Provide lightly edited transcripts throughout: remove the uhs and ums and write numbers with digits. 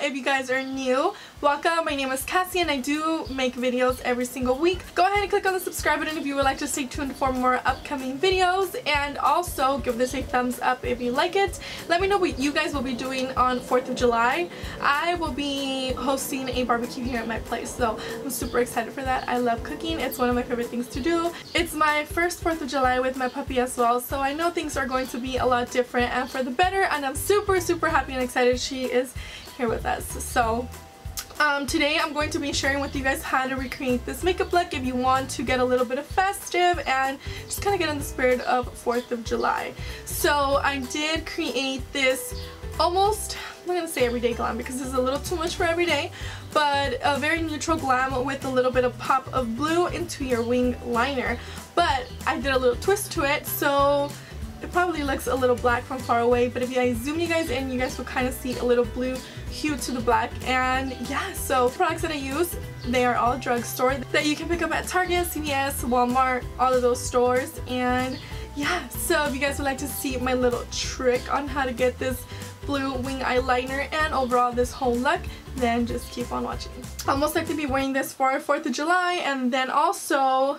if you guys are new. Welcome, my name is Cassie and I do make videos every single week. Go ahead and click on the subscribe button if you would like to stay tuned for more upcoming videos, and also give this a thumbs up if you like it. Let me know what you guys will be doing on 4th of July. I will be hosting a barbecue here at my place, so I'm super excited for that. I love cooking. It's one of my favorite things to do. It's my first 4th of July with my puppy as well, so I know things are going to be a lot different and for the better, and I'm super happy and excited she is here with us. So today I'm going to be sharing with you guys how to recreate this makeup look if you want to get a little bit of festive and just kind of get in the spirit of 4th of July. So I did create this almost, I'm not going to say everyday glam because this is a little too much for everyday, but a very neutral glam with a little bit of pop of blue into your wing liner. But I did a little twist to it, so it probably looks a little black from far away, but if I zoom you guys in, you guys will kind of see a little blue hue to the black. And yeah, so products that I use, they are all drugstore that you can pick up at Target, CVS, Walmart, all of those stores. And yeah, so if you guys would like to see my little trick on how to get this blue wing eyeliner and overall this whole look, then just keep on watching. I'll most likely be wearing this for 4th of July, and then also,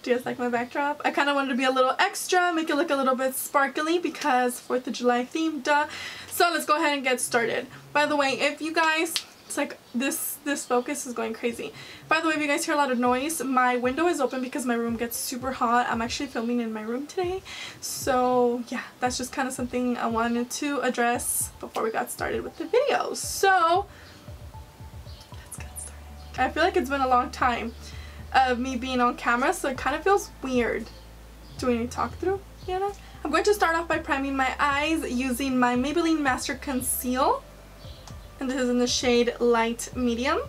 do you guys like my backdrop? I kind of wanted to be a little extra, make it look a little bit sparkly because 4th of July theme, duh. So let's go ahead and get started. By the way, if you guys, it's like this focus is going crazy. By the way, if you guys hear a lot of noise, my window is open because my room gets super hot. I'm actually filming in my room today. So yeah, that's just kind of something I wanted to address before we got started with the video. So let's get started. I feel like it's been a long time of me being on camera, so it kind of feels weird doing a talk through, you know? I'm going to start off by priming my eyes using my Maybelline Master Conceal, and this is in the shade Light Medium.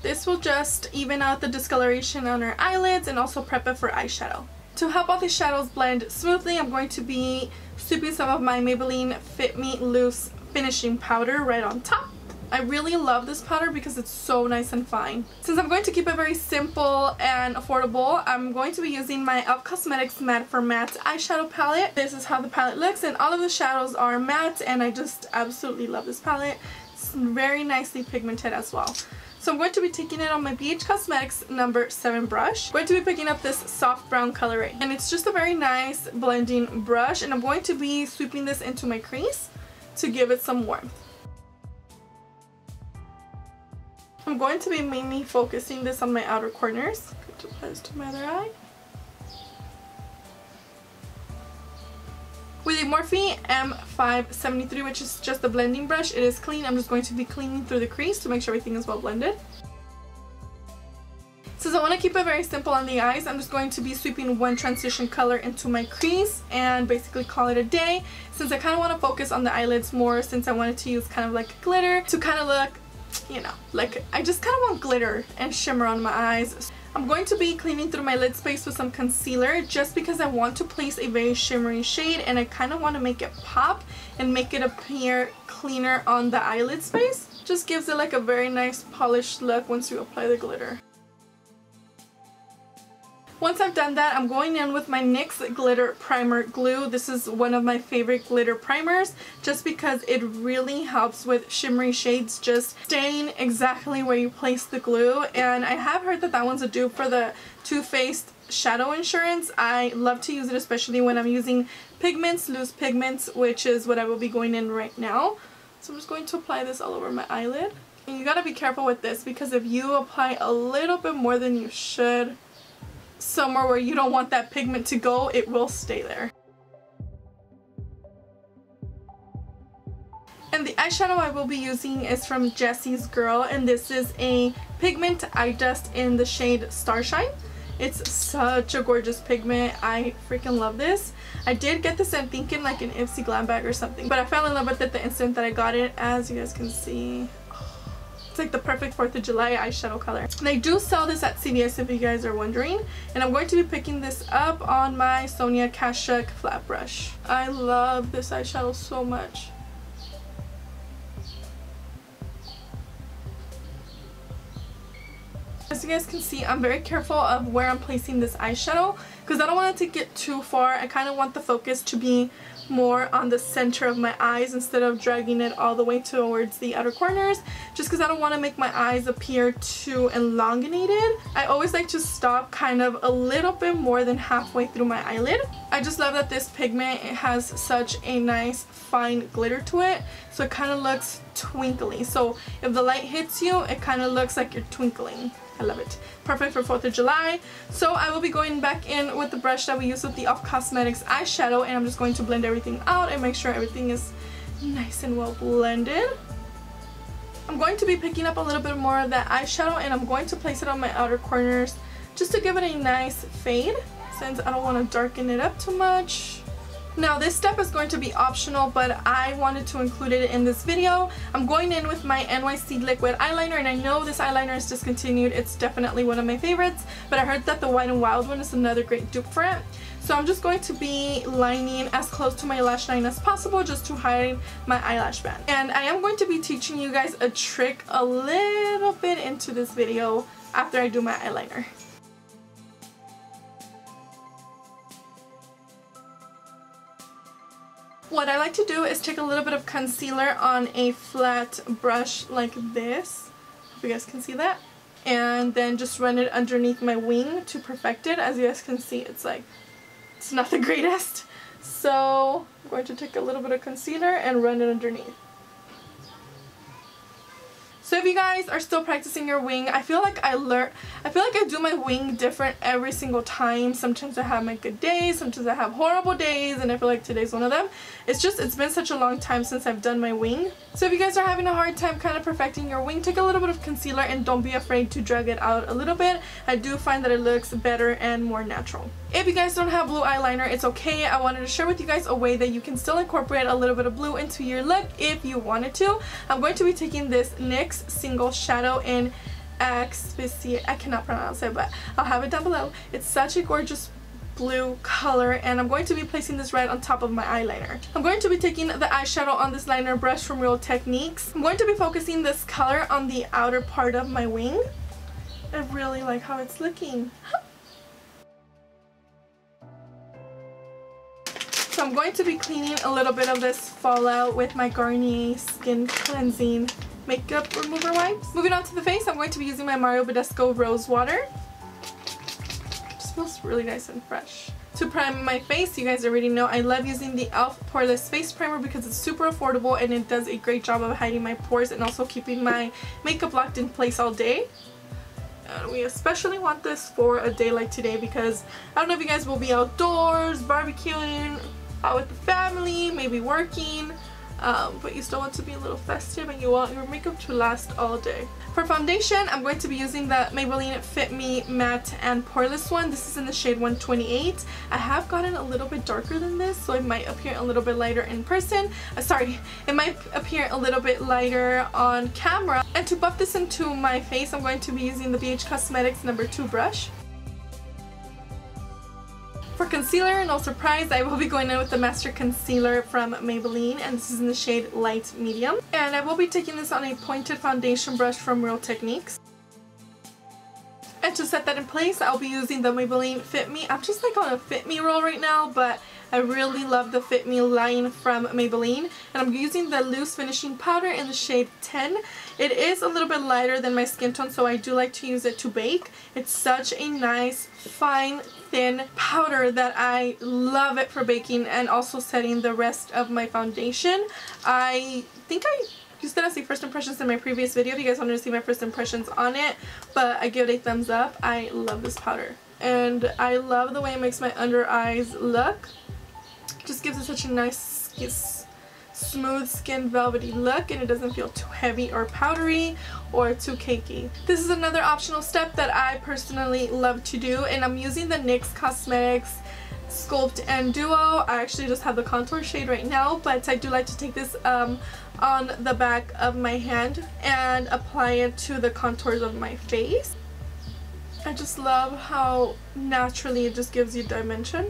This will just even out the discoloration on our eyelids and also prep it for eyeshadow. To help all these shadows blend smoothly, I'm going to be sweeping some of my Maybelline Fit Me Loose finishing powder right on top. I really love this powder because it's so nice and fine. Since I'm going to keep it very simple and affordable, I'm going to be using my e.l.f. Cosmetics Matte for Matte eyeshadow palette. This is how the palette looks, and all of the shadows are matte, and I just absolutely love this palette. It's very nicely pigmented as well. So I'm going to be taking it on my BH Cosmetics number 7 brush. I'm going to be picking up this soft brown coloring, and it's just a very nice blending brush, and I'm going to be sweeping this into my crease to give it some warmth. I'm going to be mainly focusing this on my outer corners. I'm going to apply this to my other eye. With a Morphe M573, which is just a blending brush, it is clean. I'm just going to be cleaning through the crease to make sure everything is well blended. Since I want to keep it very simple on the eyes, I'm just going to be sweeping one transition color into my crease and basically call it a day. Since I kind of want to focus on the eyelids more, since I wanted to use kind of like glitter to kind of look, you know, like I just kind of want glitter and shimmer on my eyes. I'm going to be cleaning through my lid space with some concealer just because I want to place a very shimmery shade, and I kind of want to make it pop and make it appear cleaner on the eyelid space. Just gives it like a very nice polished look once you apply the glitter. Once I've done that, I'm going in with my NYX Glitter Primer Glue. This is one of my favorite glitter primers just because it really helps with shimmery shades just staying exactly where you place the glue. And I have heard that that one's a dupe for the Too Faced Shadow Insurance. I love to use it especially when I'm using pigments, loose pigments, which is what I will be going in right now. So I'm just going to apply this all over my eyelid. And you gotta be careful with this because if you apply a little bit more than you should somewhere where you don't want that pigment to go, it will stay there. And the eyeshadow I will be using is from Jessie's Girl, and this is a pigment eye dust in the shade Starshine. It's such a gorgeous pigment. I freaking love this. I did get this, I'm thinking like an Ipsy glam bag or something, but I fell in love with it the instant that I got it, as you guys can see. It's like the perfect 4th of July eyeshadow color. And I do sell this at CVS if you guys are wondering. And I'm going to be picking this up on my Sonia Kashuk flat brush. I love this eyeshadow so much. As you guys can see, I'm very careful of where I'm placing this eyeshadow because I don't want it to get too far. I kind of want the focus to be more on the center of my eyes instead of dragging it all the way towards the outer corners, just because I don't want to make my eyes appear too elongated. I always like to stop kind of a little bit more than halfway through my eyelid. I just love that this pigment, it has such a nice fine glitter to it, so it kind of looks twinkly. So if the light hits you, it kind of looks like you're twinkling. I love it. Perfect for 4th of July. So I will be going back in with the brush that we used with the Off Cosmetics eyeshadow, and I'm just going to blend everything out and make sure everything is nice and well blended. I'm going to be picking up a little bit more of that eyeshadow, and I'm going to place it on my outer corners just to give it a nice fade, since I don't want to darken it up too much. Now this step is going to be optional, but I wanted to include it in this video. I'm going in with my NYC liquid eyeliner, and I know this eyeliner is discontinued. It's definitely one of my favorites, but I heard that the Wet n Wild one is another great dupe for it. So I'm just going to be lining as close to my lash line as possible just to hide my eyelash band. And I am going to be teaching you guys a trick a little bit into this video after I do my eyeliner. What I like to do is take a little bit of concealer on a flat brush like this. Hope you guys can see that. And then just run it underneath my wing to perfect it. As you guys can see, it's not the greatest. So I'm going to take a little bit of concealer and run it underneath. So if you guys are still practicing your wing, I feel like I do my wing different every single time. Sometimes I have my good days, sometimes I have horrible days, and I feel like today's one of them. It's been such a long time since I've done my wing. So if you guys are having a hard time kind of perfecting your wing, take a little bit of concealer and don't be afraid to drag it out a little bit. I do find that it looks better and more natural. If you guys don't have blue eyeliner, it's okay. I wanted to share with you guys a way that you can still incorporate a little bit of blue into your look if you wanted to. I'm going to be taking this NYX single shadow in ASPHYXIATION. I cannot pronounce it, but I'll have it down below. It's such a gorgeous blue color, and I'm going to be placing this right on top of my eyeliner. I'm going to be taking the eyeshadow on this liner brush from Real Techniques. I'm going to be focusing this color on the outer part of my wing. I really like how it's looking. So I'm going to be cleaning a little bit of this fallout with my Garnier Skin Cleansing Makeup Remover Wipes. Moving on to the face, I'm going to be using my Mario Badescu Rose Water. It smells really nice and fresh. To prime my face, you guys already know I love using the e.l.f. Poreless Face Primer because it's super affordable and it does a great job of hiding my pores and also keeping my makeup locked in place all day. And we especially want this for a day like today because I don't know if you guys will be outdoors, barbecuing, out with the family, maybe working, but you still want to be a little festive and you want your makeup to last all day. For foundation, I'm going to be using the Maybelline Fit Me Matte and Poreless one. This is in the shade 128. I have gotten a little bit darker than this, so it might appear a little bit lighter in person. It might appear a little bit lighter on camera. And to buff this into my face, I'm going to be using the BH Cosmetics No. 2 brush. For concealer, no surprise, I will be going in with the Master Concealer from Maybelline, and this is in the shade Light Medium. And I will be taking this on a pointed foundation brush from Real Techniques. And to set that in place, I'll be using the Maybelline Fit Me. I'm just like on a Fit Me roll right now, but I really love the Fit Me line from Maybelline. And I'm using the Loose Finishing Powder in the shade 10. It is a little bit lighter than my skin tone, so I do like to use it to bake. It's such a nice, fine, thin powder that I love it for baking and also setting the rest of my foundation. I think I used it as a first impressions in my previous video if you guys wanted to see my first impressions on it, but I give it a thumbs up. I love this powder and I love the way it makes my under eyes look. It just gives it such a nice smooth skin velvety look, and it doesn't feel too heavy or powdery or too cakey. This is another optional step that I personally love to do, and I'm using the NYX Cosmetics Sculpt and Duo. I actually just have the contour shade right now, but I do like to take this on the back of my hand and apply it to the contours of my face. I just love how naturally it just gives you dimension.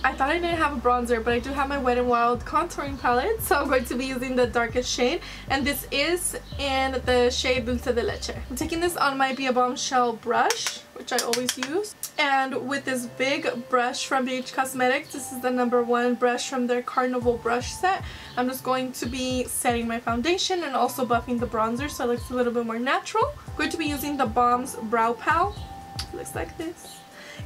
I thought I didn't have a bronzer, but I do have my Wet n Wild contouring palette, so I'm going to be using the darkest shade, and this is in the shade Dulce de Leche. I'm taking this on my BALM shell brush, which which I always use. And with this big brush from BH Cosmetics, this is the #1 brush from their Carnival brush set, I'm just going to be setting my foundation and also buffing the bronzer so it looks a little bit more natural. I'm going to be using the BALM's Brow Pal. It looks like this.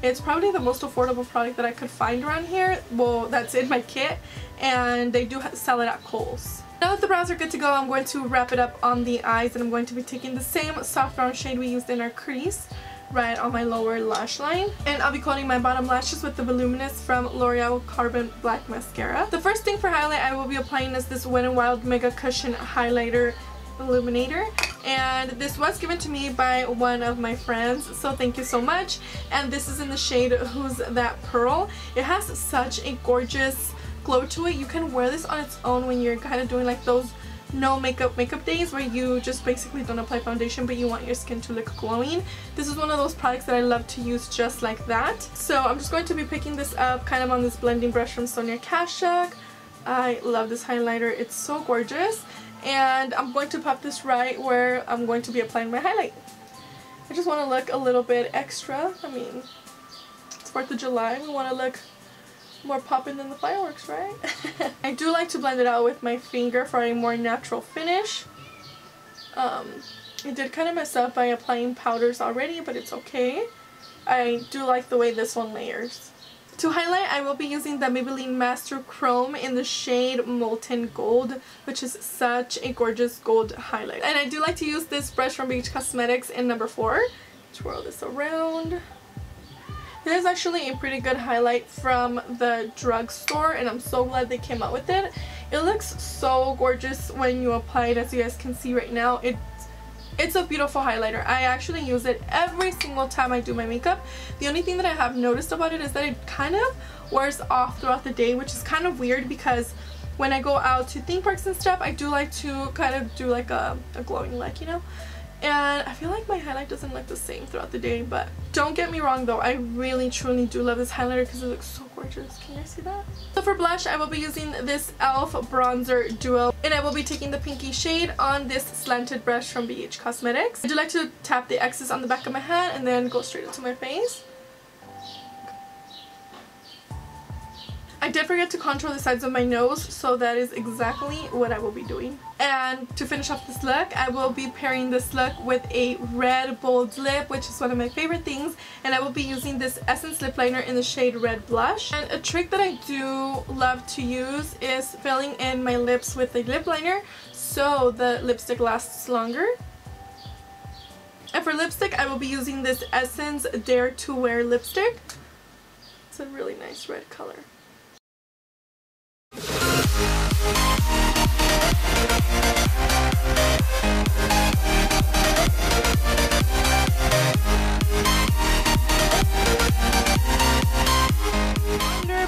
It's probably the most affordable product that I could find around here. Well, that's in my kit, and they do sell it at Kohl's. Now that the brows are good to go, I'm going to wrap it up on the eyes, and I'm going to be taking the same soft brown shade we used in our crease right on my lower lash line. And I'll be coating my bottom lashes with the Voluminous from L'Oreal Carbon Black Mascara. The first thing for highlight I will be applying is this Wet n Wild Mega Cushion Highlighter Illuminator, and this was given to me by one of my friends, so thank you so much. And this is in the shade Who's That Pearl. It has such a gorgeous glow to it. You can wear this on its own when you're kind of doing like those no makeup days where you just basically don't apply foundation but you want your skin to look glowing. This is one of those products that I love to use just like that. So I'm just going to be picking this up kind of on this blending brush from Sonia Kashuk. I love this highlighter. It's so gorgeous. And I'm going to pop this right where I'm going to be applying my highlight. I just want to look a little bit extra. I mean, it's 4th of July. We want to look more poppin' than the fireworks, right? I do like to blend it out with my finger for a more natural finish. I did kind of mess up by applying powders already, but it's okay. I do like the way this one layers. To highlight, I will be using the Maybelline Master Chrome in the shade Molten Gold, which is such a gorgeous gold highlight. And I do like to use this brush from BH Cosmetics in #4. Twirl this around. It is actually a pretty good highlight from the drugstore, and I'm so glad they came out with it. It looks so gorgeous when you apply it, as you guys can see right now. It's a beautiful highlighter. I actually use it every single time I do my makeup. The only thing that I have noticed about it is that it kind of wears off throughout the day, which is kind of weird because when I go out to theme parks and stuff, I do like to kind of do like a glowing look, you know? And I feel like my highlight doesn't look the same throughout the day, but don't get me wrong though, I really truly do love this highlighter because it looks so gorgeous. Can you guys see that? So for blush, I will be using this e.l.f. Bronzer Duo, and I will be taking the pinky shade on this slanted brush from BH Cosmetics. I do like to tap the excess on the back of my hand and then go straight into my face. I did forget to contour the sides of my nose, so that is exactly what I will be doing. And to finish off this look, I will be pairing this look with a red bold lip, which is one of my favorite things, and I will be using this Essence lip liner in the shade Red Blush. And a trick that I do love to use is filling in my lips with a lip liner so the lipstick lasts longer. And for lipstick, I will be using this Essence Dare to Wear lipstick. It's a really nice red color.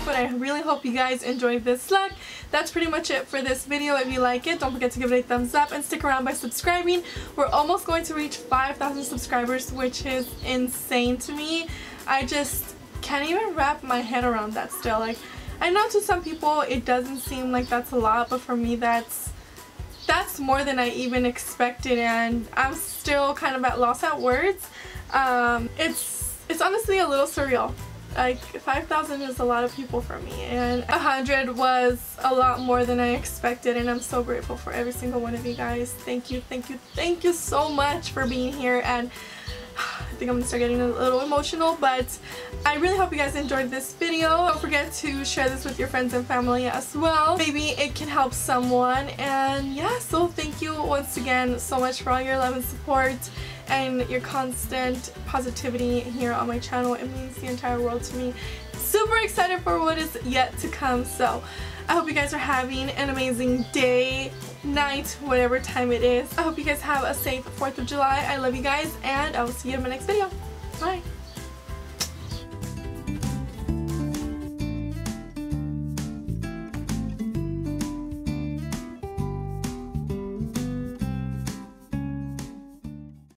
But I really hope you guys enjoyed this look. That's pretty much it for this video. If you like it, don't forget to give it a thumbs up and stick around by subscribing. We're almost going to reach 5,000 subscribers, which is insane to me. I just can't even wrap my head around that still. Like, I know to some people it doesn't seem like that's a lot, but for me that's more than I even expected, and I'm still kind of at loss at words. It's honestly a little surreal. Like, 5,000 is a lot of people for me, and 100 was a lot more than I expected, and I'm so grateful for every single one of you guys. Thank you, thank you, thank you so much for being here. And I think I'm gonna start getting a little emotional, but I really hope you guys enjoyed this video. Don't forget to share this with your friends and family as well. Maybe it can help someone. And yeah, so thank you once again so much for all your love and support and your constant positivity here on my channel. It means the entire world to me. Super excited for what is yet to come. So I hope you guys are having an amazing day, night, whatever time it is. I hope you guys have a safe 4th of July. I love you guys, and I will see you in my next video. Bye.